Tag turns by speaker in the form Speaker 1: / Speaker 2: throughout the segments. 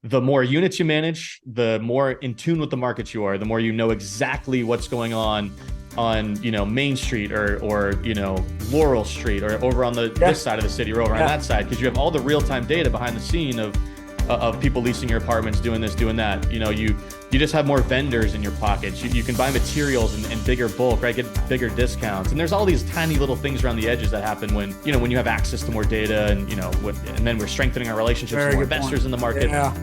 Speaker 1: the more units you manage, the more in tune with the market you are, the more you know exactly what's going on, Main Street or Laurel Street or over on this side of the city or over on that side, because you have all the real-time data behind the scene of people leasing your apartments, doing this, doing that. You just have more vendors in your pockets. You can buy materials in bigger bulk, right? Get bigger discounts. And there's all these tiny little things around the edges that happen when you have access to more data and then we're strengthening our relationships with more investors in the market.
Speaker 2: Yeah.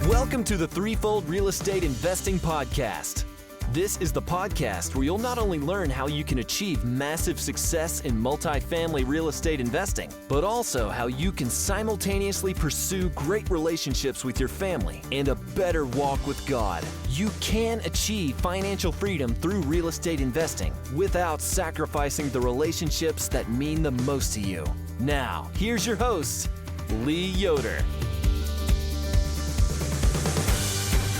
Speaker 3: Welcome to the Threefold Real Estate Investing Podcast. This is the podcast where you'll not only learn how you can achieve massive success in multifamily real estate investing, but also how you can simultaneously pursue great relationships with your family and a better walk with God. You can achieve financial freedom through real estate investing without sacrificing the relationships that mean the most to you. Now, here's your host, Lee Yoder.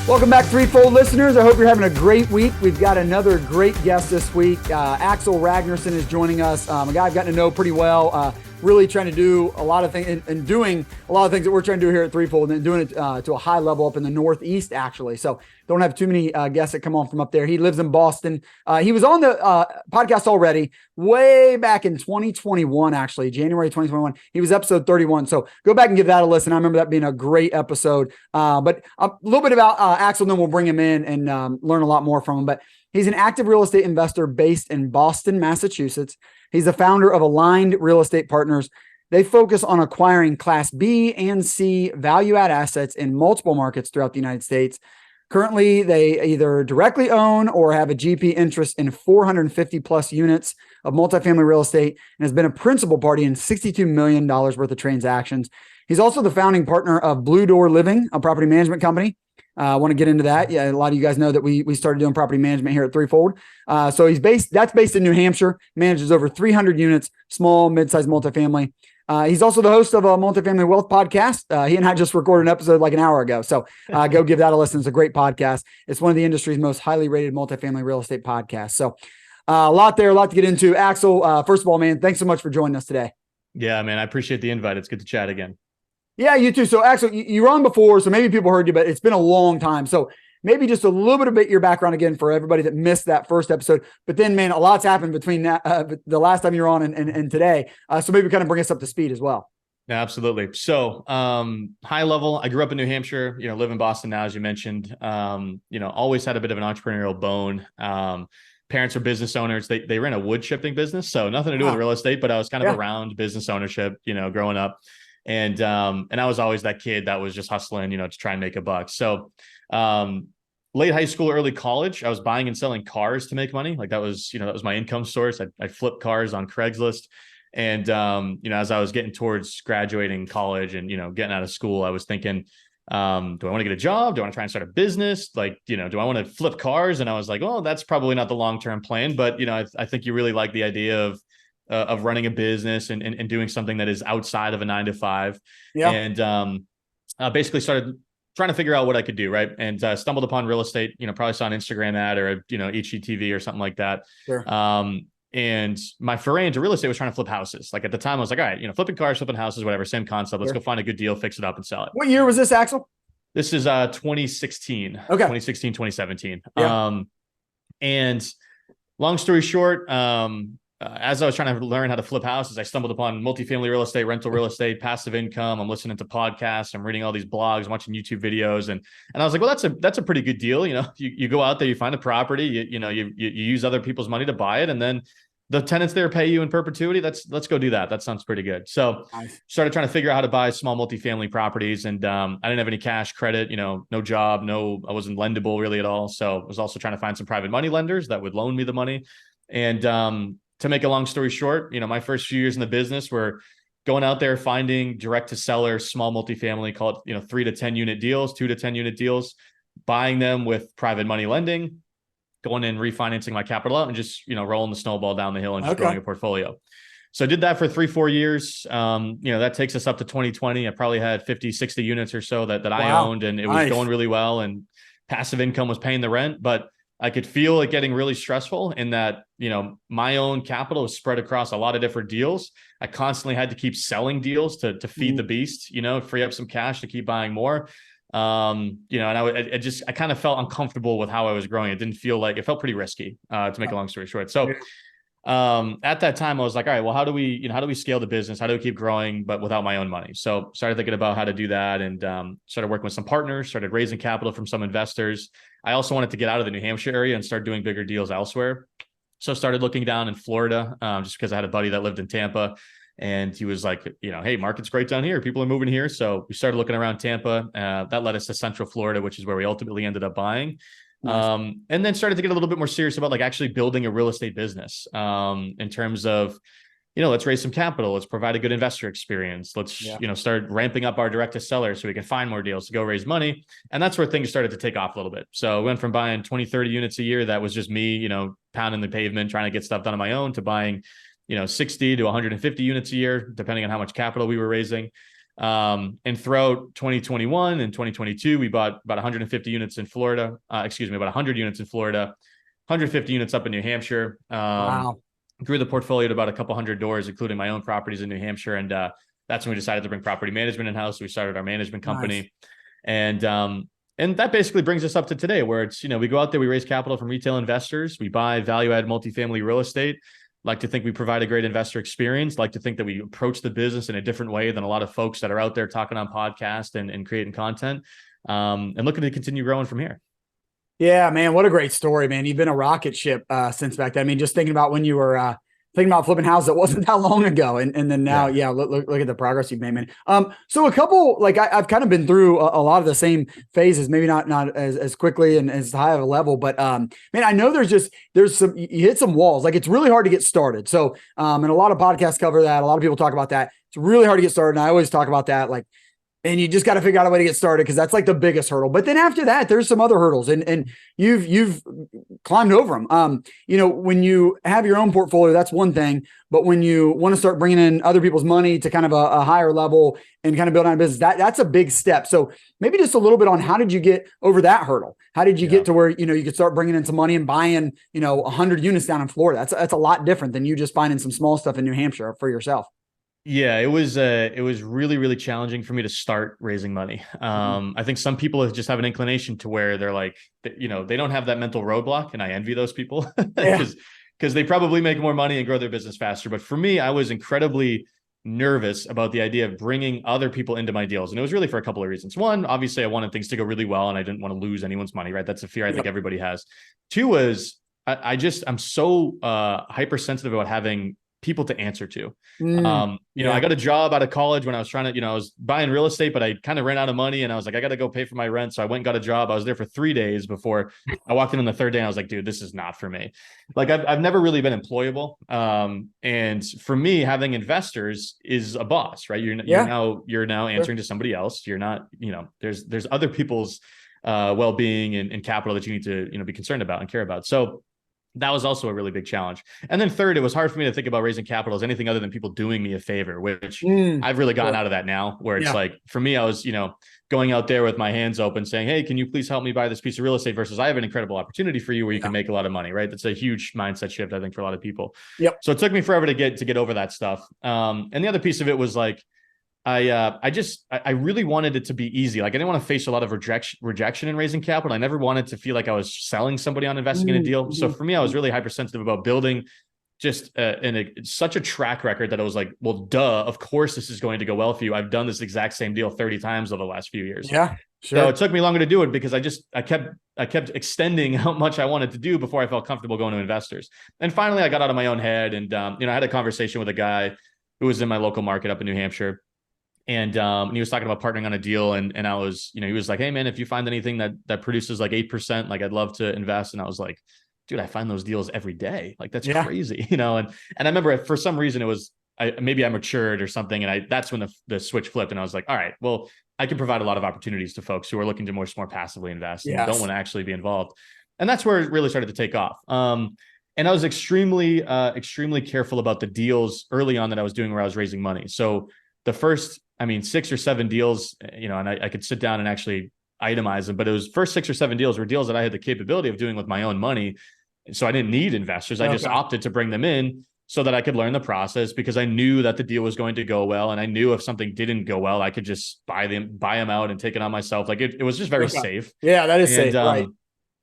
Speaker 2: Welcome back, Threefold listeners. I hope you're having a great week. We've got another great guest this week. Axel Ragnarsson is joining us, a guy I've gotten to know pretty well, really trying to do a lot of things and doing a lot of things that we're trying to do here at Threefold and doing it to a high level up in the Northeast, actually. So don't have too many guests that come on from up there. He lives in Boston. He was on the podcast already way back in 2021, actually, January 2021. He was episode 31. So go back and give that a listen. I remember that being a great episode. But a little bit about Axel, then we'll bring him in and learn a lot more from him. But he's an active real estate investor based in Boston, Massachusetts. He's the founder of Aligned Real Estate Partners. They focus on acquiring Class B and C value-add assets in multiple markets throughout the United States. Currently, they either directly own or have a GP interest in 450 plus units of multifamily real estate and has been a principal party in $62 million worth of transactions. He's also the founding partner of Blue Door Living, a property management company. I want to get into that. Yeah, a lot of you guys know that we started doing property management here at Threefold. So that's based in New Hampshire, manages over 300 units, small, mid-sized multifamily. He's also the host of a Multifamily Wealth podcast. He and I just recorded an episode like an hour ago. So go give that a listen. It's a great podcast. It's one of the industry's most highly rated multifamily real estate podcasts. So a lot there, a lot to get into. Axel, first of all, man, thanks so much for joining us today.
Speaker 1: Yeah, man, I appreciate the invite. It's good to chat again.
Speaker 2: Yeah, you too. So Axel, you were on before, so maybe people heard you, but it's been a long time. So maybe just a little bit of your background again for everybody that missed that first episode. But then, man, a lot's happened between that, the last time you were on and today. So maybe kind of bring us up to speed as well.
Speaker 1: Yeah, absolutely. So high level, I grew up in New Hampshire, live in Boston now, as you mentioned, always had a bit of an entrepreneurial bone. Parents are business owners. They ran a wood chipping business. So nothing to do with real estate, but I was kind of around business ownership, growing up. And I was always that kid that was just hustling, to try and make a buck. So late high school, early college, I was buying and selling cars to make money. Like that was my income source. I flipped cars on Craigslist. And, as I was getting towards graduating college and, getting out of school, I was thinking, do I want to get a job? Do I want to try and start a business? Like, do I want to flip cars? And I was like, oh, that's probably not the long-term plan. But, I think you really like the idea of running a business and doing something that is outside of a 9-to-5. Yeah. And basically started trying to figure out what I could do. Right. And stumbled upon real estate, probably saw an Instagram ad or, HGTV or something like that.
Speaker 2: Sure.
Speaker 1: And my foray into real estate was trying to flip houses. Like at the time I was like, all right, flipping cars, flipping houses, whatever, same concept. Let's go find a good deal, fix it up and sell it.
Speaker 2: What year was this, Axel?
Speaker 1: This is 2016. Okay. 2016, 2017.
Speaker 2: Yeah.
Speaker 1: And long story short, as I was trying to learn how to flip houses, I stumbled upon multifamily real estate, rental real estate, passive income. I'm listening to podcasts. I'm reading all these blogs, watching YouTube videos. And I was like, well, that's a pretty good deal. You go out there, you find a property, you use other people's money to buy it. And then the tenants there pay you in perpetuity. Let's go do that. That sounds pretty good. So started trying to figure out how to buy small multifamily properties. And I didn't have any cash credit, no job, I wasn't lendable really at all. So I was also trying to find some private money lenders that would loan me the money. And to make a long story short, my first few years in the business were going out there, finding direct to seller, small multifamily, call it, 3 to 10 unit deals, 2 to 10 unit deals, buying them with private money lending, going in, refinancing my capital out and just, rolling the snowball down the hill and just growing a portfolio. So I did that for 3-4 years. That takes us up to 2020. I probably had 50, 60 units or so that I owned, and it was going really well, and passive income was paying the rent, but I could feel it getting really stressful in that, my own capital was spread across a lot of different deals. I constantly had to keep selling deals to feed the beast, free up some cash to keep buying more. You know, and I kind of felt uncomfortable with how I was growing. It didn't feel like, it felt pretty risky, to make a long story short. So, at that time I was like, all right, well, how do we scale the business? How do we keep growing, but without my own money? So started thinking about how to do that, and started working with some partners, started raising capital from some investors. I also wanted to get out of the New Hampshire area and start doing bigger deals elsewhere. So started looking down in Florida, just because I had a buddy that lived in Tampa, and he was like, you know, hey, market's great down here. People are moving here. So we started looking around Tampa. That led us to Central Florida, which is where we ultimately ended up buying. Nice. And then started to get a little bit more serious about like actually building a real estate business, in terms of, you know, let's raise some capital. Let's provide a good investor experience. Let's, you know, start ramping up our direct to seller so we can find more deals to go raise money. And that's where things started to take off a little bit. So I went from buying 20, 30 units a year. That was just me, you know, pounding the pavement, trying to get stuff done on my own, to buying, you know, 60 to 150 units a year, depending on how much capital we were raising. And throughout 2021 and 2022, we bought about 150 units in Florida, about 100 units in Florida, 150 units up in New Hampshire.
Speaker 2: Wow.
Speaker 1: Grew the portfolio to about a couple hundred doors, including my own properties in New Hampshire. And that's when we decided to bring property management in-house. We started our management company. Nice. And that basically brings us up to today, where it's, you know, we go out there, we raise capital from retail investors, we buy value-add multifamily real estate. Like to think we provide a great investor experience, like to think that we approach the business in a different way than a lot of folks that are out there talking on podcasts and creating content, and looking to continue growing from here.
Speaker 2: Yeah, man, what a great story, man. You've been a rocket ship since back then. I mean, just thinking about when you were thinking about flipping houses, it wasn't that long ago. And then now, look at the progress you've made, man. So a couple, like I've kind of been through a lot of the same phases, maybe not as quickly and as high of a level, but man, I know there's some, you hit some walls. Like it's really hard to get started. So, and a lot of podcasts cover that. A lot of people talk about that. It's really hard to get started. And I always talk about that. Like, and you just got to figure out a way to get started, because that's like the biggest hurdle. But then after that, there's some other hurdles, and you've climbed over them. You know, when you have your own portfolio, that's one thing. But when you want to start bringing in other people's money to kind of a higher level and kind of build on a business, that's a big step. So maybe just a little bit on how did you get over that hurdle? How did you get to where, you know, you could start bringing in some money and buying, you know, 100 units down in Florida? That's a lot different than you just finding some small stuff in New Hampshire for yourself.
Speaker 1: Yeah, it was really, really challenging for me to start raising money. I think some people just have an inclination to where they're like, you know, they don't have that mental roadblock, and I envy those people because they probably make more money and grow their business faster. But for me, I was incredibly nervous about the idea of bringing other people into my deals. And it was really for a couple of reasons. One, obviously I wanted things to go really well and I didn't want to lose anyone's money, right? That's a fear I think everybody has. Two was I'm so hypersensitive about having people to answer to. You know, I got a job out of college when I was trying to, you know, I was buying real estate, but I kind of ran out of money and I was like, I got to go pay for my rent. So I went and got a job. I was there for 3 days before I walked in on the third day. And I was like, dude, this is not for me. Like I've never really been employable. And for me, having investors is a boss, right? You're now answering to somebody else. You're not, you know, there's other people's well-being and capital that you need to, you know, be concerned about and care about. So that was also a really big challenge. And then third, it was hard for me to think about raising capital as anything other than people doing me a favor, which I've really gotten out of that now, where it's like, for me, I was, you know, going out there with my hands open saying, hey, can you please help me buy this piece of real estate, versus I have an incredible opportunity for you where you can make a lot of money, right? That's a huge mindset shift, I think, for a lot of people. So it took me forever to get over that stuff. And the other piece of it was like, I really wanted it to be easy. Like I didn't want to face a lot of rejection in raising capital. I never wanted to feel like I was selling somebody on investing in a deal. So for me, I was really hypersensitive about building just such a track record that I was like, well, duh, of course this is going to go well for you. I've done this exact same deal 30 times over the last few years. Yeah, sure. So it took me longer to do it because I kept extending how much I wanted to do before I felt comfortable going to investors. And finally, I got out of my own head and, you know, I had a conversation with a guy who was in my local market up in New Hampshire. And he was talking about partnering on a deal. And I was, you know, he was like, hey man, if you find anything that produces like 8%, like I'd love to invest. And I was like, dude, I find those deals every day. Like that's crazy, you know? And I remember for some reason it was, maybe I matured or something. And that's when the switch flipped. And I was like, all right, well, I can provide a lot of opportunities to folks who are looking to more passively invest and don't want to actually be involved. And that's where it really started to take off. And I was extremely careful about the deals early on that I was doing where I was raising money. So the first, 6 or 7 deals, you know, and I could sit down and actually itemize them, but it was first 6 or 7 deals were deals that I had the capability of doing with my own money. So I didn't need investors. I just opted to bring them in so that I could learn the process, because I knew that the deal was going to go well. And I knew if something didn't go well, I could just buy them out and take it on myself. Like it was just very safe.
Speaker 2: Yeah, that is safe. Right.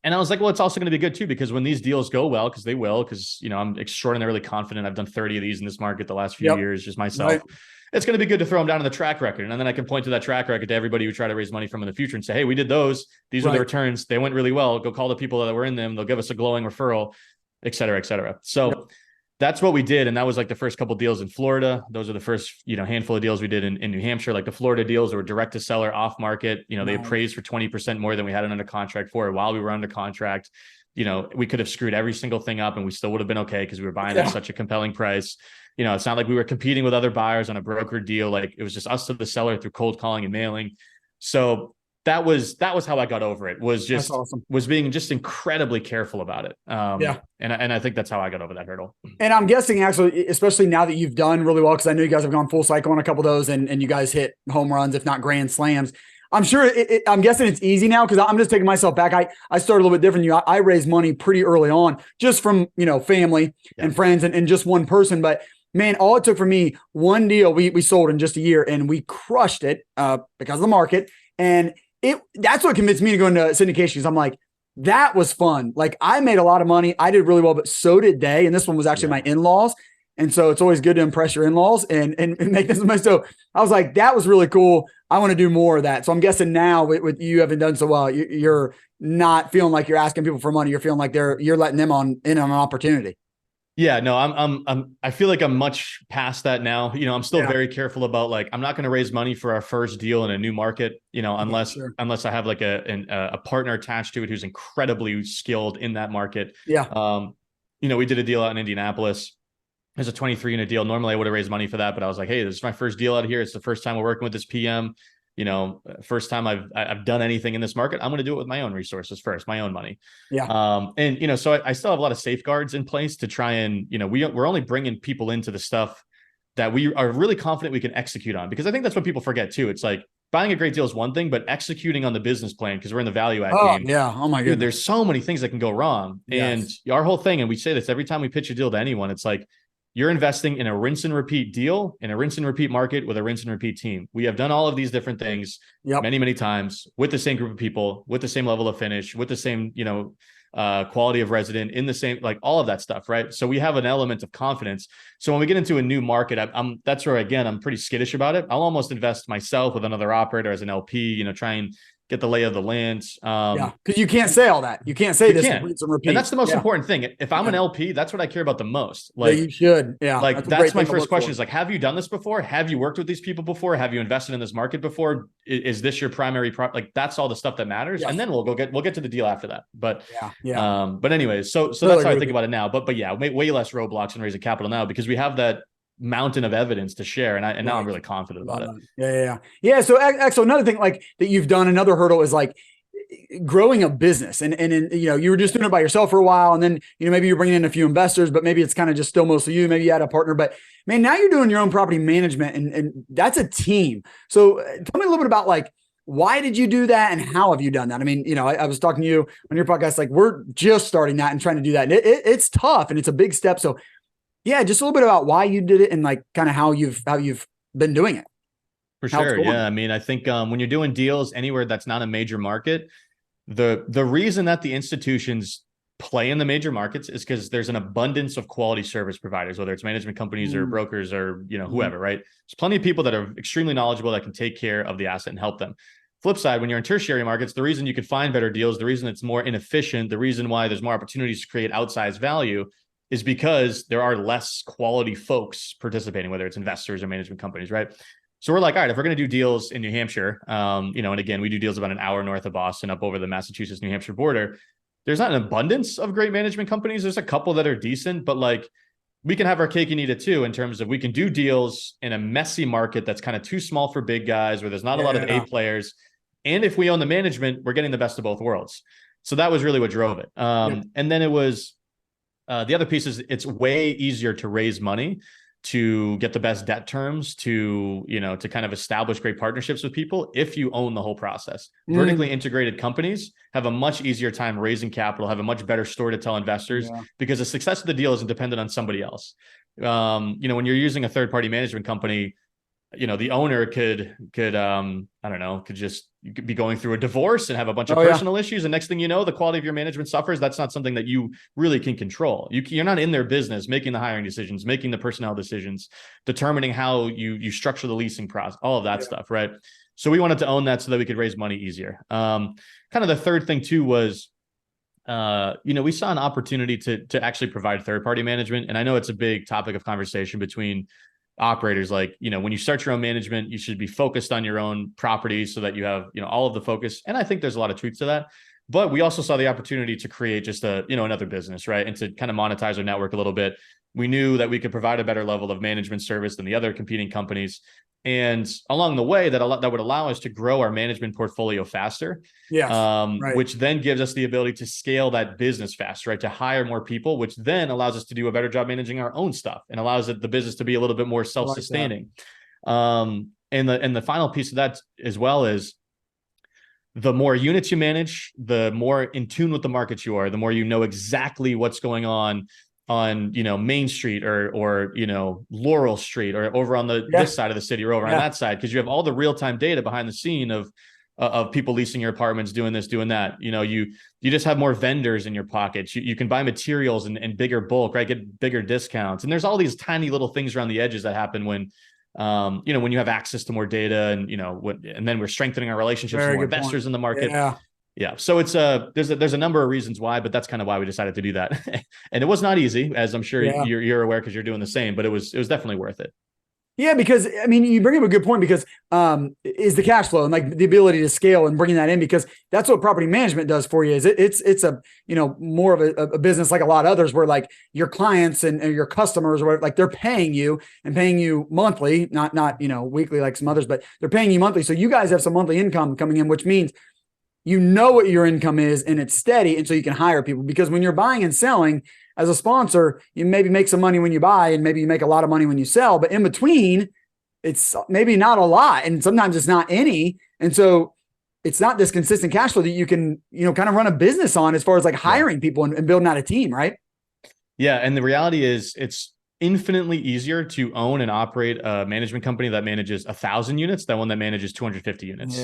Speaker 1: And I was like, well, it's also going to be good too, because when these deals go well, because they will, because, I'm extraordinarily confident. I've done 30 of these in this market the last few years, just myself. Right. It's going to be good to throw them down in the track record. And then I can point to that track record to everybody who try to raise money from in the future and say, hey, we did those. These were the returns. They went really well. Go call the people that were in them. They'll give us a glowing referral, et cetera, et cetera. So that's what we did. And that was like the first couple of deals in Florida. Those are the first, handful of deals we did in New Hampshire. Like the Florida deals were direct to seller, off market. They appraised for 20% more than we had it under contract for while we were under contract. We could have screwed every single thing up and we still would have been okay, because we were buying at such a compelling price. It's not like we were competing with other buyers on a broker deal. Like it was just us to the seller through cold calling and mailing. So that was how I got over it, was just awesome. Was being just incredibly careful about it. And I think that's how I got over that hurdle.
Speaker 2: And I'm guessing, Axel, especially now that you've done really well, because I know you guys have gone full cycle on a couple of those and you guys hit home runs, if not grand slams. I'm sure I'm guessing it's easy now, because I'm just taking myself back. I started a little bit different than you. I raised money pretty early on, just from, family and friends and just one person. But man, all it took for me, one deal we sold in just a year, and we crushed it because of the market. And that's what convinced me to go into syndication, because I'm like, that was fun. Like I made a lot of money. I did really well, but so did they. And this one was actually my in-laws. And so it's always good to impress your in-laws and make this money. So I was like, that was really cool. I want to do more of that. So I'm guessing now with you having done so well, you're not feeling like you're asking people for money. You're feeling like you're letting them in on an opportunity.
Speaker 1: Yeah, no, I feel like I'm much past that now. I'm still very careful about, like, I'm not going to raise money for our first deal in a new market, unless I have like a partner attached to it who's incredibly skilled in that market. Yeah. We did a deal out in Indianapolis. There's a 23 unit deal. Normally I would have raised money for that, but I was like, hey, this is my first deal out here. It's the first time we're working with this PM. First time I've done anything in this market. I'm going to do it with my own resources first, my own money. Yeah. So I still have a lot of safeguards in place to try and, we're only bringing people into the stuff that we are really confident we can execute on, because I think that's what people forget too. It's like buying a great deal is one thing, but executing on the business plan, because we're in the value add game. Yeah. Oh my goodness. There's so many things that can go wrong. Yes. And our whole thing, and we say this every time we pitch a deal to anyone, it's like, you're investing in a rinse and repeat deal, in a rinse and repeat market with a rinse and repeat team. We have done all of these different things many, many times with the same group of people, with the same level of finish, with the same, quality of resident, in the same, like all of that stuff. Right. So we have an element of confidence. So when we get into a new market, that's where, again, I'm pretty skittish about it. I'll almost invest myself with another operator as an LP, try and get the lay of the land.
Speaker 2: Because you can't say all that. You can't say this and repeat.
Speaker 1: And that's the most important thing. If I'm an LP, that's what I care about the most. Like
Speaker 2: you should. Yeah.
Speaker 1: Like that's my first question is like, have you done this before? Have you worked with these people before? Have you invested in this market before? Is this your primary like that's all the stuff that matters. Yes. And then we'll get to the deal after that. But but anyways, so that's how I think about it now. But yeah, way less roadblocks in raising capital now, because we have that mountain of evidence to share. And now I'm really confident about it.
Speaker 2: Yeah. So Axel, another thing like that you've done, another hurdle is like growing a business. And you were just doing it by yourself for a while. And then, maybe you're bringing in a few investors, but maybe it's kind of just still mostly you. Maybe you had a partner, but man, now you're doing your own property management and that's a team. So tell me a little bit about like, why did you do that and how have you done that? I mean, I was talking to you on your podcast, like we're just starting that and trying to do that. And it's tough and it's a big step. So yeah, just a little bit about why you did it and like kind of how you've been doing it.
Speaker 1: For sure. Yeah. I mean, I think when you're doing deals anywhere that's not a major market, the reason that the institutions play in the major markets is because there's an abundance of quality service providers, whether it's management companies or brokers or, whoever, right? There's plenty of people that are extremely knowledgeable that can take care of the asset and help them. Flip side, when you're in tertiary markets, the reason you could find better deals, the reason it's more inefficient, the reason why there's more opportunities to create outsized value is because there are less quality folks participating, whether it's investors or management companies, right? So we're like, all right, if we're going to do deals in New Hampshire, and again, we do deals about an hour north of Boston, up over the Massachusetts, New Hampshire border. There's not an abundance of great management companies. There's a couple that are decent, but like we can have our cake and eat it too, in terms of we can do deals in a messy market that's kind of too small for big guys, where there's not a lot of A players. And if we own the management, we're getting the best of both worlds. So that was really what drove it. And then it was, the other piece is it's way easier to raise money, to get the best debt terms, to kind of establish great partnerships with people if you own the whole process. Vertically integrated companies have a much easier time raising capital, have a much better story to tell investors, because the success of the deal isn't dependent on somebody else. When you're using a third party management company, the owner could I don't know, you could be going through a divorce and have a bunch of personal issues. And next thing you know, the quality of your management suffers. That's not something that you really can control. You're not in their business, making the hiring decisions, making the personnel decisions, determining how you structure the leasing process, all of that stuff. Right. So we wanted to own that so that we could raise money easier. Kind of the third thing too was, we saw an opportunity to actually provide third party management. And I know it's a big topic of conversation between operators. Like, when you start your own management, you should be focused on your own properties so that you have, all of the focus. And I think there's a lot of truth to that. But we also saw the opportunity to create just another business, right? And to kind of monetize our network a little bit. We knew that we could provide a better level of management service than the other competing companies. And along the way, that would allow us to grow our management portfolio faster.
Speaker 2: Yes, right.
Speaker 1: Which then gives us the ability to scale that business faster, right? To hire more people, which then allows us to do a better job managing our own stuff and allows the business to be a little bit more self-sustaining. And the final piece of that as well is, the more units you manage, the more in tune with the markets you are, the more you know exactly what's going on Main Street or Laurel Street or over on this side of the city or over on that side, because you have all the real-time data behind the scene of people leasing your apartments, doing this, doing that. You just have more vendors in your pockets. You can buy materials in bigger bulk, right? Get bigger discounts. And there's all these tiny little things around the edges that happen when you have access to more data and then we're strengthening our relationships with more investors in the market. Yeah. So it's there's a number of reasons why, but that's kind of why we decided to do that. And it was not easy, as I'm sure you're aware, because you're doing the same, but it was definitely worth it.
Speaker 2: Yeah, because you bring up a good point, because is the cash flow and like the ability to scale and bringing that in, because that's what property management does for you. Is it's a more of a business like a lot of others, where like your clients and your customers or whatever, like they're paying you monthly, not weekly like some others, but they're paying you monthly. So you guys have some monthly income coming in, which means what your income is and it's steady, and so you can hire people. Because when you're buying and selling as a sponsor, you maybe make some money when you buy and maybe you make a lot of money when you sell, but in between it's maybe not a lot, and sometimes it's not any. And so it's not this consistent cash flow that you can, kind of run a business on, as far as like hiring people and building out a team, right?
Speaker 1: Yeah. And the reality is, it's infinitely easier to own and operate a management company that manages 1,000 units than one that manages 250 units.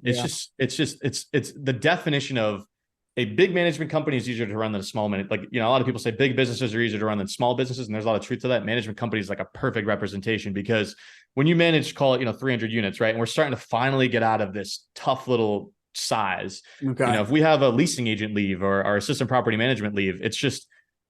Speaker 1: It's the definition of a big management company is easier to run than a small a lot of people say big businesses are easier to run than small businesses. And there's a lot of truth to that. Management company is like a perfect representation, because when you manage, call it, 300 units, right? And we're starting to finally get out of this tough little size. Okay. If we have a leasing agent leave or our assistant property management leave, it's just,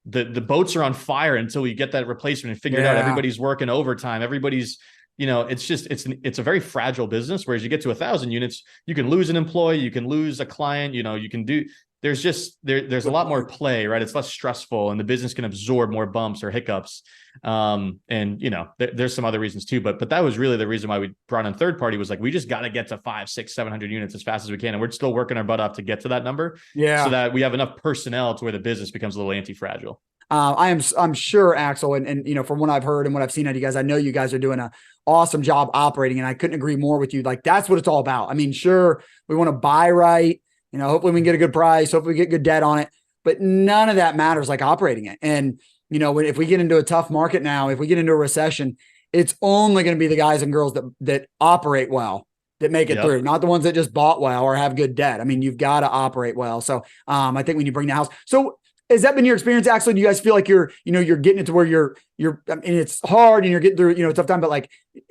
Speaker 1: the boats are on fire until we get that replacement and figure it out. Everybody's working overtime. Everybody's, it's a very fragile business. Whereas you get to 1,000 units, you can lose an employee, you can lose a client, you can do, there's a lot more play, right? It's less stressful and the business can absorb more bumps or hiccups. There's some other reasons too, but that was really the reason why we brought in third party, was like, we just got to get to 500, 600, 700 units as fast as we can. And we're still working our butt off to get to that number. Yeah. So that we have enough personnel to where the business becomes a little anti-fragile.
Speaker 2: I'm sure, Axel, and from what I've heard and what I've seen out of you guys, I know you guys are doing an awesome job operating, and I couldn't agree more with you. Like, that's what it's all about. Sure, we want to buy right. Hopefully we can get a good price. Hopefully we get good debt on it, but none of that matters like operating it. And, if we get into a tough market now, if we get into a recession, it's only going to be the guys and girls that operate well, that make it through, not the ones that just bought well or have good debt. You've got to operate well. So I think when you bring the house, so has that been your experience, Axel? Do you guys feel like you're getting it to where you're, it's hard and you're getting through, tough time, but like,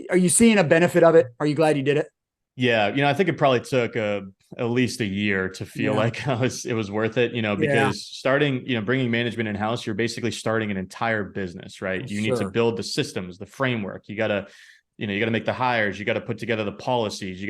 Speaker 2: are you seeing a benefit of it? Are you glad you did it?
Speaker 1: Yeah. I think it probably took at least a year to feel like it was worth it, because starting, bringing management in house, you're basically starting an entire business, right? You need to build the systems, the framework. You got to, make the hires, you got to put together the policies,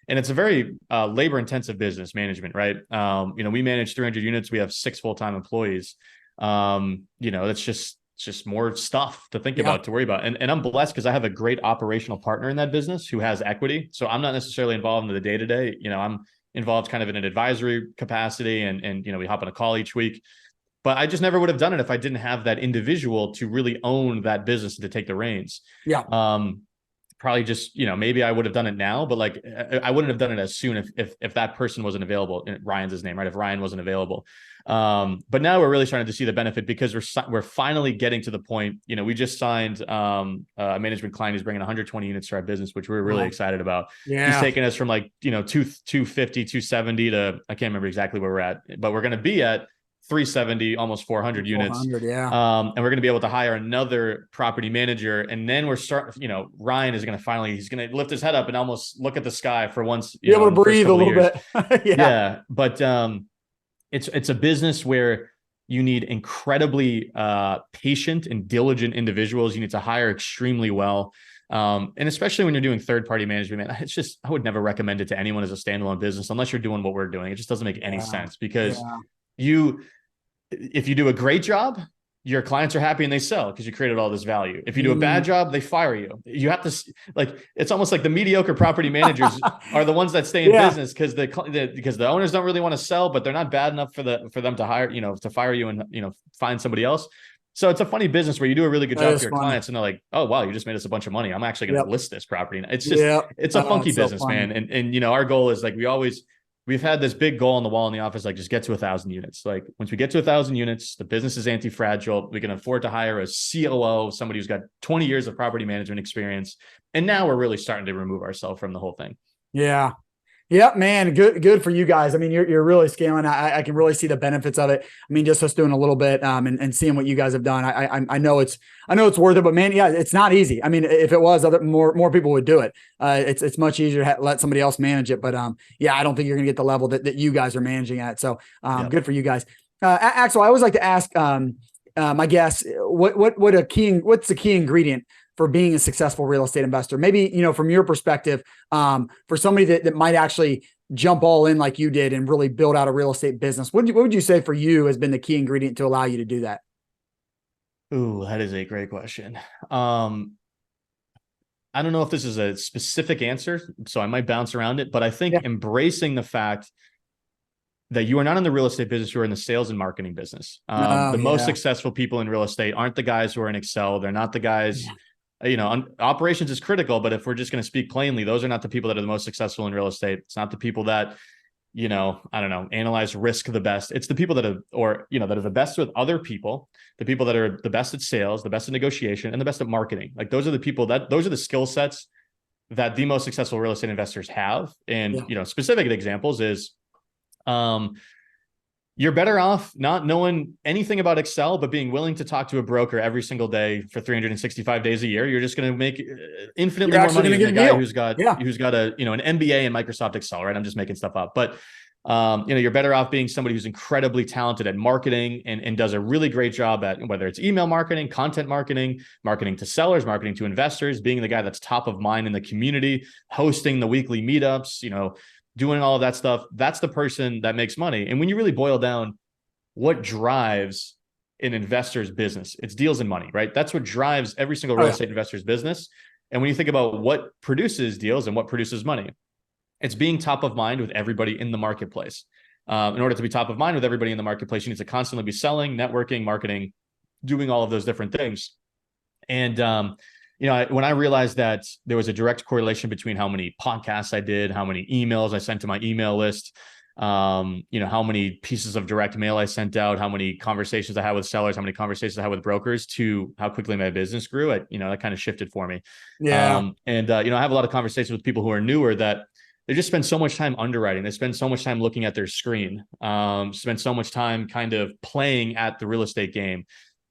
Speaker 1: and it's a very labor intensive business, management, right? We manage 300 units. We have 6 full-time employees. It's just more stuff to think about, to worry about. And I'm blessed because I have a great operational partner in that business who has equity. So I'm not necessarily involved in the day-to-day. I'm involved kind of in an advisory capacity and we hop on a call each week. But I just never would have done it if I didn't have that individual to really own that business and to take the reins. Yeah. probably just, maybe I would have done it now, but like, I wouldn't have done it as soon if that person wasn't available. Ryan's his name, right? If Ryan wasn't available. But now we're really starting to see the benefit because we're finally getting to the point, we just signed a management client who's bringing 120 units to our business, which we're really excited about.
Speaker 2: Yeah.
Speaker 1: He's taking us from like, 250, 270 to, I can't remember exactly where we're at, but we're going to be at 370, almost 400 units.
Speaker 2: Yeah.
Speaker 1: And we're going to be able to hire another property manager. And then we're Ryan is going to he's going to lift his head up and almost look at the sky for once.
Speaker 2: Be able to breathe a little bit.
Speaker 1: Yeah. But it's a business where you need incredibly patient and diligent individuals. You need to hire extremely well. And especially when you're doing third-party management, man, I would never recommend it to anyone as a standalone business unless you're doing what we're doing. It just doesn't make any sense because if you do a great job, your clients are happy and they sell because you created all this value. If you do a bad job, they fire you. You have to it's almost like the mediocre property managers are the ones that stay in business because the owners don't really want to sell, but they're not bad enough for them to hire, to fire you and, find somebody else. So it's a funny business where you do a really good job for your clients and they're like, oh, wow, you just made us a bunch of money. I'm actually going to list this property. And it's just, it's a funky business, man. And, our goal is like, we've had this big goal on the wall in the office, like just get to 1,000 units. Like once we get to 1,000 units, the business is anti-fragile. We can afford to hire a COO, somebody who's got 20 years of property management experience. And now we're really starting to remove ourselves from the whole thing.
Speaker 2: Yeah. Yep, man. Good for you guys. I mean, you're really scaling. I can really see the benefits of it. I mean, just us doing a little bit and seeing what you guys have done. I know it's worth it, but man, yeah, it's not easy. I mean, if it was, more people would do it. It's much easier to let somebody else manage it. But yeah, I don't think you're gonna get the level that you guys are managing at. So good for you guys. Axel, I always like to ask my guests what's the key ingredient for being a successful real estate investor? Maybe, from your perspective, for somebody that might actually jump all in like you did and really build out a real estate business, what would you say for you has been the key ingredient to allow you to do that?
Speaker 1: Ooh, that is a great question. I don't know if this is a specific answer, so I might bounce around it, but I think embracing the fact that you are not in the real estate business, you are in the sales and marketing business. Most successful people in real estate aren't the guys who are in Excel. They're not the guys... operations is critical, but if we're just going to speak plainly, those are not the people that are the most successful in real estate. It's not the people that, analyze risk the best. It's the people that are the best with other people, the people that are the best at sales, the best at negotiation, and the best at marketing. Like those are the people those are the skill sets that the most successful real estate investors have. And, specific examples is, you're better off not knowing anything about Excel, but being willing to talk to a broker every single day for 365 days a year. You're just going to make infinitely more money than the guy who's got an MBA in Microsoft Excel, right? I'm just making stuff up. But, you're better off being somebody who's incredibly talented at marketing and does a really great job at whether it's email marketing, content marketing, marketing to sellers, marketing to investors, being the guy that's top of mind in the community, hosting the weekly meetups, doing all of that stuff. That's the person that makes money. And when you really boil down what drives an investor's business, it's deals and money, right? That's what drives every single real estate investor's business. And when you think about what produces deals and what produces money, it's being top of mind with everybody in the marketplace. In order to be top of mind with everybody in the marketplace, you need to constantly be selling, networking, marketing, doing all of those different things. And, when I realized that there was a direct correlation between how many podcasts I did, how many emails I sent to my email list, how many pieces of direct mail I sent out, how many conversations I had with sellers, how many conversations I had with brokers, to how quickly my business grew, that kind of shifted for me. Yeah. I have a lot of conversations with people who are newer that they just spend so much time underwriting. They spend so much time looking at their screen, spend so much time kind of playing at the real estate game.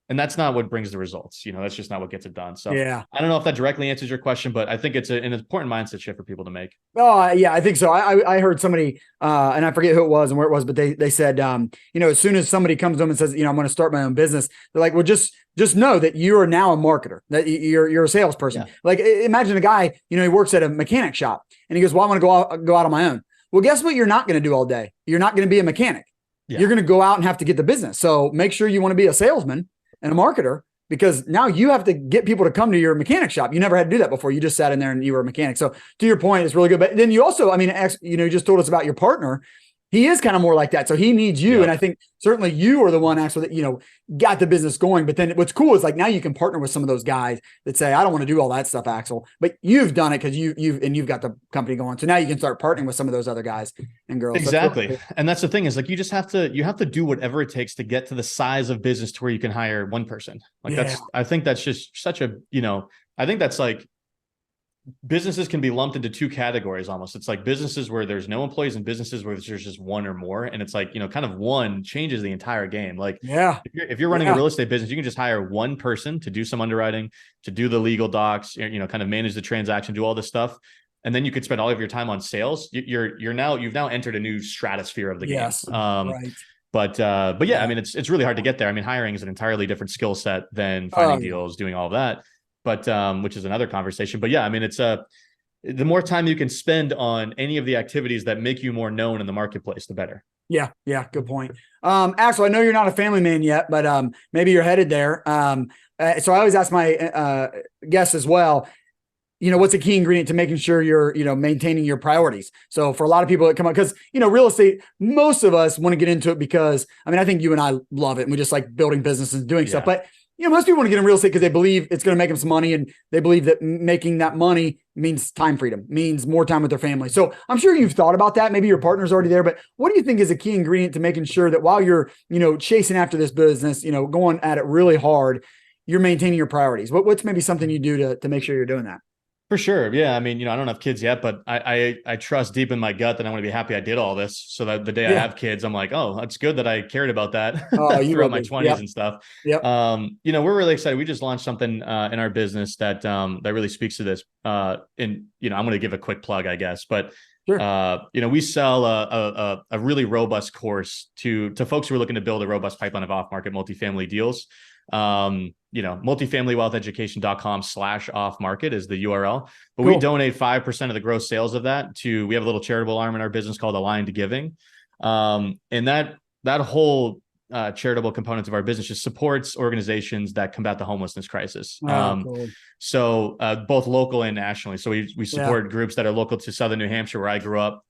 Speaker 1: And that's not what brings the results. That's just not what gets it done. So I don't know if that directly answers your question, but I think it's an important mindset shift for people to make.
Speaker 2: Oh yeah, I think so. I heard somebody, and I forget who it was and where it was, but they said, as soon as somebody comes to them and says, I'm going to start my own business, they're like, well, just know that you are now a marketer, that you're a salesperson. Yeah. Like imagine a guy, he works at a mechanic shop and he goes, well, I want to go out on my own. Well, guess what? You're not going to do all day. You're not going to be a mechanic. Yeah. You're going to go out and have to get the business. So make sure you want to be a salesman and a marketer, because now you have to get people to come to your mechanic shop. You never had to do that before. You just sat in there and you were a mechanic. So to your point, it's really good. But then you also, you just told us about your partner. he is kind of more like that. So he needs you.
Speaker 1: Yep.
Speaker 2: And I think certainly you are the one, Axel, that, got the business going. But then what's cool is like now you can partner with some of those guys that say, I don't want to do all that stuff, Axel, but you've done it because you've got the company going. So now you can start partnering with some of those other guys and girls.
Speaker 1: Exactly. Really cool. And that's the thing is like, you have to do whatever it takes to get to the size of business to where you can hire one person. Like I think that's just such a, I think that's like, businesses can be lumped into two categories almost. It's like businesses where there's no employees and businesses where there's just one or more. And it's like, kind of one changes the entire game. Like, if you're running a real estate business, you can just hire one person to do some underwriting, to do the legal docs, kind of manage the transaction, do all this stuff. And then you could spend all of your time on sales. You've now entered a new stratosphere of the game.
Speaker 2: Right.
Speaker 1: But yeah, I mean, it's really hard to get there. I mean, hiring is an entirely different skill set than finding deals, doing all of that. But which is another conversation. But yeah, I mean, it's the more time you can spend on any of the activities that make you more known in the marketplace, the better.
Speaker 2: Yeah. Good point. Axel, I know you're not a family man yet, but maybe you're headed there. So I always ask my guests as well, what's a key ingredient to making sure you're, maintaining your priorities? So for a lot of people that come up, because, real estate, most of us want to get into it because, I mean, I think you and I love it and we just like building businesses and doing stuff, but most people want to get in real estate because they believe it's going to make them some money, and they believe that making that money means time freedom, means more time with their family. So I'm sure you've thought about that. Maybe your partner's already there, but what do you think is a key ingredient to making sure that while you're, chasing after this business, going at it really hard, you're maintaining your priorities? What's maybe something you do to make sure you're doing that?
Speaker 1: For sure. Yeah. I mean, I don't have kids yet, but I trust deep in my gut that I'm going to be happy I did all this, so that the day I have kids, I'm like, oh, it's good that I cared about that throughout my 20s and stuff.
Speaker 2: Yep.
Speaker 1: We're really excited. We just launched something in our business that really speaks to this. I'm going to give a quick plug, I guess, but sure. We sell a really robust course to folks who are looking to build a robust pipeline of off-market multifamily deals. multifamilywealtheducation.com/off-market is the URL, but we donate 5% of the gross sales of that we have a little charitable arm in our business called Aligned Giving. And that whole charitable component of our business just supports organizations that combat the homelessness crisis. So both local and nationally. So we support groups that are local to Southern New Hampshire, where I grew up.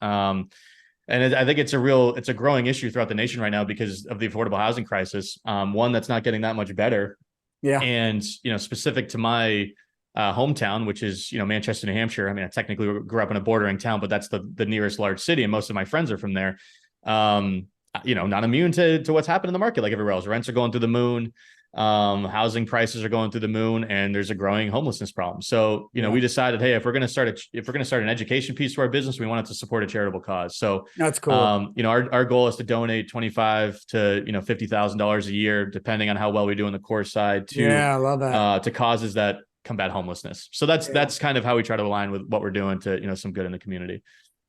Speaker 1: And I think it's a growing issue throughout the nation right now because of the affordable housing crisis. One that's not getting that much better. Yeah. And, specific to my hometown, which is, Manchester, New Hampshire. I mean, I technically grew up in a bordering town, but that's the nearest large city. And most of my friends are from there. Not immune to what's happened in the market like everywhere else. Rents are going through the moon. Housing prices are going through the moon, and there's a growing homelessness problem. So, we decided, hey, if we're going to start an education piece to our business, we wanted to support a charitable cause. So
Speaker 2: that's cool.
Speaker 1: Our goal is to donate $25,000 to $50,000 a year, depending on how well we do on the course side,
Speaker 2: I love that.
Speaker 1: To causes that combat homelessness. So that's kind of how we try to align with what we're doing to, some good in the community.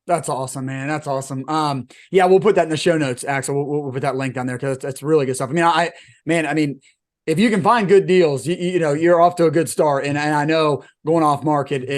Speaker 2: That's awesome, man. That's awesome. We'll put that in the show notes, Axel. We'll put that link down there because that's really good stuff. I mean, if you can find good deals, you're off to a good start. And I know going off market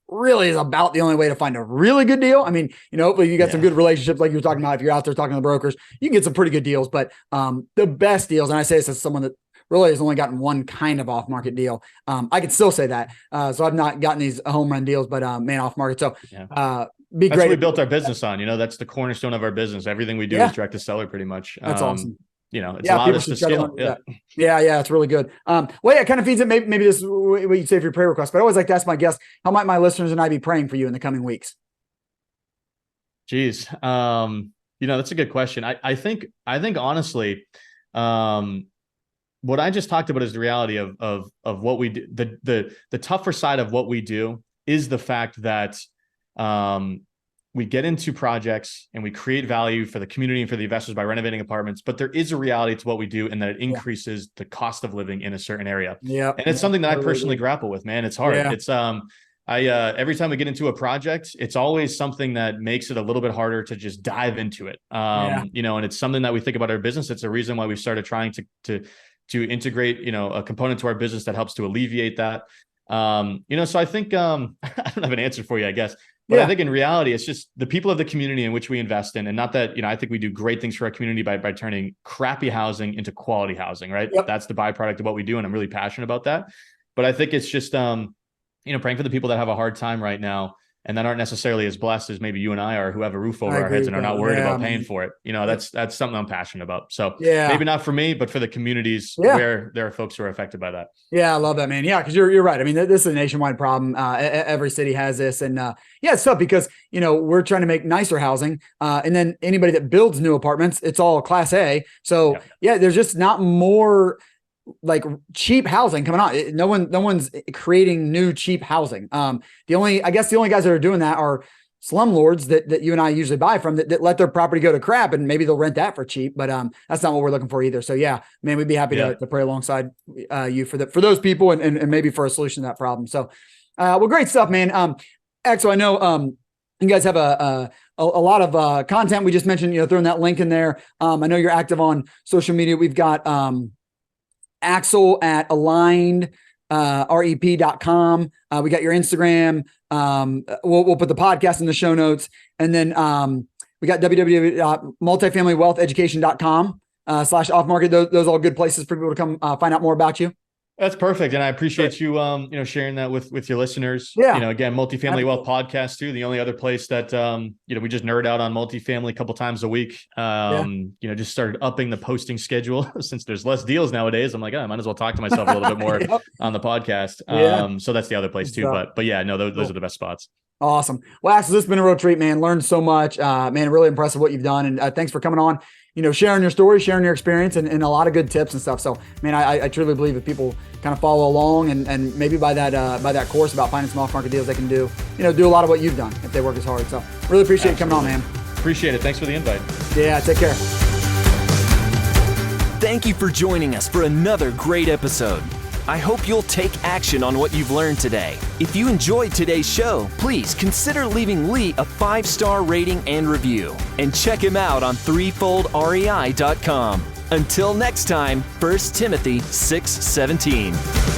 Speaker 2: really is about the only way to find a really good deal. I mean, hopefully you got some good relationships like you were talking about. If you're out there talking to the brokers, you can get some pretty good deals. But the best deals, and I say this as someone that really has only gotten one kind of off market deal. I could still say that. So I've not gotten these home run deals, but off market. So
Speaker 1: that's what we built our business on. That's the cornerstone of our business. Everything we do is direct to seller pretty much.
Speaker 2: That's awesome.
Speaker 1: It's allowed us to scale.
Speaker 2: It's really good. It kind of feeds it. Maybe this is what you'd say for your prayer request, but I always like to ask my guests, how might my listeners and I be praying for you in the coming weeks?
Speaker 1: Geez. That's a good question. I think honestly, what I just talked about is the reality of what we do. The tougher side of what we do is the fact that, we get into projects and we create value for the community and for the investors by renovating apartments, but there is a reality to what we do, and that it increases the cost of living in a certain area. Yeah. And it's something that I personally grapple with, man. It's hard. Yeah. It's, every time we get into a project, it's always something that makes it a little bit harder to just dive into it. And it's something that we think about our business. It's a reason why we started trying to integrate, a component to our business that helps to alleviate that. So I think, I don't have an answer for you, I guess. But I think in reality, it's just the people of the community in which we invest in. And not that, I think we do great things for our community by turning crappy housing into quality housing, right? Yep. That's the byproduct of what we do. And I'm really passionate about that. But I think it's just, praying for the people that have a hard time right now. and that aren't necessarily as blessed as maybe you and I are, who have a roof over
Speaker 2: I
Speaker 1: our
Speaker 2: agree
Speaker 1: heads
Speaker 2: with
Speaker 1: and are not
Speaker 2: that.
Speaker 1: worried
Speaker 2: Yeah,
Speaker 1: about paying
Speaker 2: man.
Speaker 1: for it. You know, that's something I'm passionate about. So
Speaker 2: Yeah.
Speaker 1: maybe not for me, but for the communities
Speaker 2: Yeah.
Speaker 1: where there are folks who are affected by that.
Speaker 2: Yeah, I love that, man. Yeah, because you're right. I mean, this is a nationwide problem. Every city has this, and yeah, it's tough because we're trying to make nicer housing, and then anybody that builds new apartments, it's all Class A. So yeah, there's just not more like cheap housing coming on. No one's creating new cheap housing. The only guys that are doing that are slumlords that you and I usually buy from that let their property go to crap, and maybe they'll rent that for cheap, but that's not what we're looking for either. So yeah, man, we'd be happy to pray alongside you for those people and maybe for a solution to that problem. So well, great stuff, man. Axel, I know you guys have a lot of content. We just mentioned, throwing that link in there. I know you're active on social media. We've got Axel at aligned rep.com. We got your Instagram. We'll put the podcast in the show notes, and then we got www.multifamilywealtheducation.com /off market. Those are all good places for people to come find out more about you.
Speaker 1: That's perfect. And I appreciate you, sharing that with your listeners.
Speaker 2: Yeah.
Speaker 1: Again, Multifamily Wealth Podcast too. The only other place that, we just nerd out on multifamily a couple times a week. Just started upping the posting schedule since there's less deals nowadays. I'm like, I might as well talk to myself a little bit more on the podcast. So that's the other place too. But yeah, no, those are the best spots. Awesome.
Speaker 2: Well, Axel, this has been a real treat, man. Learned so much, man. Really impressive what you've done. And thanks for coming on, sharing your story, sharing your experience, and a lot of good tips and stuff. So, man, I truly believe if people kind of follow along and maybe by that course about finding some off-market deals, they can do a lot of what you've done if they work as hard. So really appreciate you coming on, man.
Speaker 1: Appreciate it. Thanks for the invite.
Speaker 2: Yeah, take care.
Speaker 3: Thank you for joining us for another great episode. I hope you'll take action on what you've learned today. If you enjoyed today's show, please consider leaving Lee a 5-star rating and review. And check him out on threefoldrei.com. Until next time, 1 Timothy 6:17.